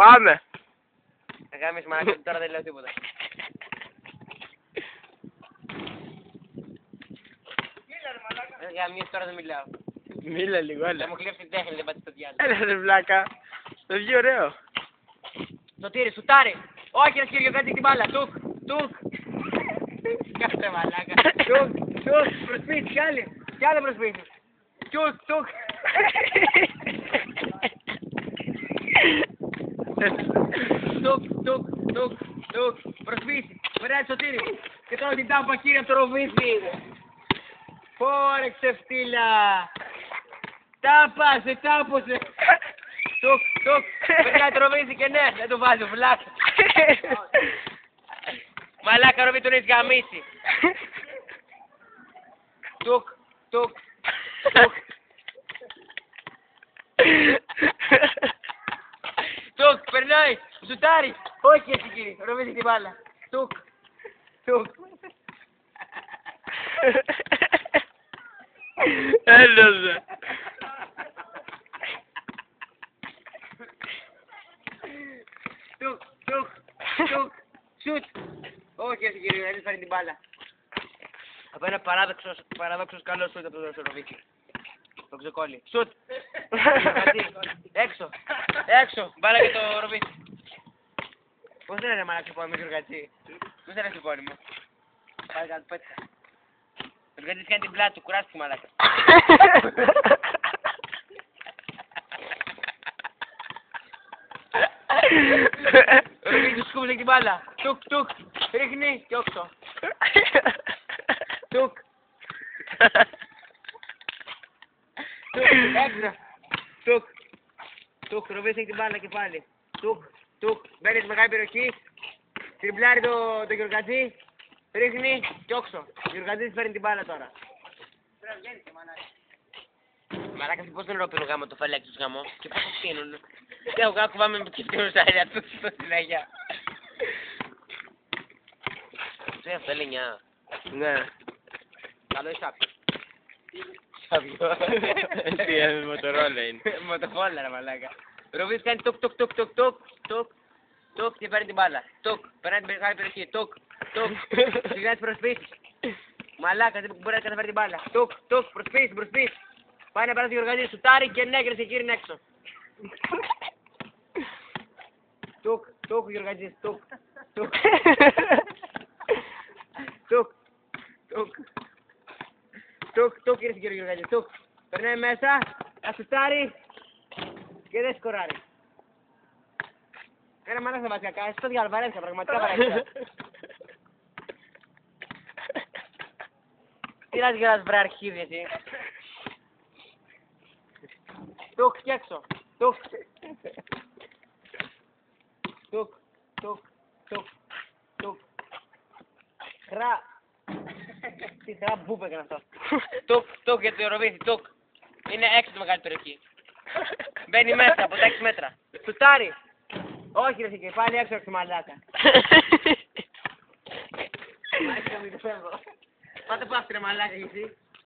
Πάμε. Θα κάνεις μαλάκα, τώρα δεν λέω τίποτα. Γαμίες, τώρα δεν μιλάω. Μίλα λίγο, Θα έλα. μου κλέψει την τέχνη, δεν πάτε στο διάλογο. Έλα ρε βλάκα. Το βγει ωραίο. Σωτήρι, σουτάρι. Όχι ρε Κύριο, κάτσε την μπάλα. Τουκ, τουκ. Κάτσε μαλάκα. Τουκ, τουκ. Προσπίση, κι άλλη προσπίση. Τουκ, τουκ. Τουκ, τουκ, τουκ, τουκ. Προσπίση. Περάει Σωτήρι. Και τώρα την τάπα κύριε από το ροβίθι. Πόρε ξεφτύλα. Τάπα, σε τάπωσε. Τουκ, τουκ. Περνάει το ροβίθι και ναι, δεν το βάζω, βλάκα. Μαλάκα ροβί τον έχεις γαμίσει. Τουκ, τουκ, τουκ. Τουκ, περνάει, σουτάρει. Όχι έτσι κύριε, ροβίζει την μπάλα. Τουκ, τουκ. Έλαζε. Τουκ, τουκ, τουκ, σουτ. Όχι έτσι κύριε, δεν φέρει την μπάλα. Από ένα παράδοξος καλό σουτ από το Ροβίτσι. Το ξεκόλλει. Σουτ. Έξω. Έξω. Μπάλα και το Ροβίτσι. Πώς δεν είναι μαλάκα λοιπόν με Γιουργατζή. Πώς δεν είναι λοιπόν μου. Πάλι κάτω πέτσα. Ο Γιουργατζής κάνει την πλάτη του, κουράστηκε μαλάκα. Ο Ροβίτσιος σκούμπισε την μπάλα. Τουκ, τουκ. Ρίχνει και όξο. Τουκ. Τουκ, έξω. Τουκ. Τουκ, Ροβίτσιος την μπάλα και πάλι. Τουκ, τουκ. Μπαίνει στη μεγάλη περιοχή. Τριμπλάρει το Γιουργατζή. Ρίχνει και όξο. Ο Γιουργατζής φέρνει την μπάλα τώρα. Μαλάκα, πώς δεν ρωτήνω γάμο το φαλάκι τους γάμο και πώς το φτύνουν. Και εγώ κουβάμε και φτύνουν στα αέρια τους στο συνέχεια. Τι αυτό λέει 9. Ναι. Καλό ή σάπιο. Σάπιο. Τι μοτορόλα είναι. Μοτοφόλα ρε μαλάκα. Ροβίς κάνει τοκ τοκ τοκ τοκ τοκ τοκ τοκ και παίρνει την μπάλα. Τοκ, περνάει την μεγάλη περιοχή. Τοκ, τοκ. Σιγά τις προσπίσεις. Μαλάκα, δεν μπορεί να καταφέρει την μπάλα. Τοκ, τοκ, προσπίσεις, προσπίσεις. Πάει να περάσει ο Γιουργατζής, σουτάρει και νέκρες και κύριε έξω. Τουκ, τουκ, Γιουργατζής, τουκ, τουκ. Τουκ, τουκ. Τουκ, τουκ, κύριε Γιουργατζής, τουκ. Περνάει μέσα, θα σουτάρει και δεν σκοράρει. Ένα μάνα στα βασικά, εσύ το διαλβαρέσκα, πραγματικά βαρέσκα. Τι να γελάς βρε αρχίδι εσύ. Τουκ και έξω. Τουκ. Τουκ. Τουκ. Τουκ. Τουκ. Χρά. Τι χρά μπούπ έκανε αυτό. Τουκ. Τουκ για το Ροβίθι. Τουκ. Είναι έξω τη μεγάλη περιοχή. Μπαίνει μέσα από τα 6 μέτρα. Σουτάρει. Όχι ρε και πάλι έξω από τη μαλάκα. Μάλιστα μην το φεύγω. Πάτε πάστε ρε μαλάκα εσύ.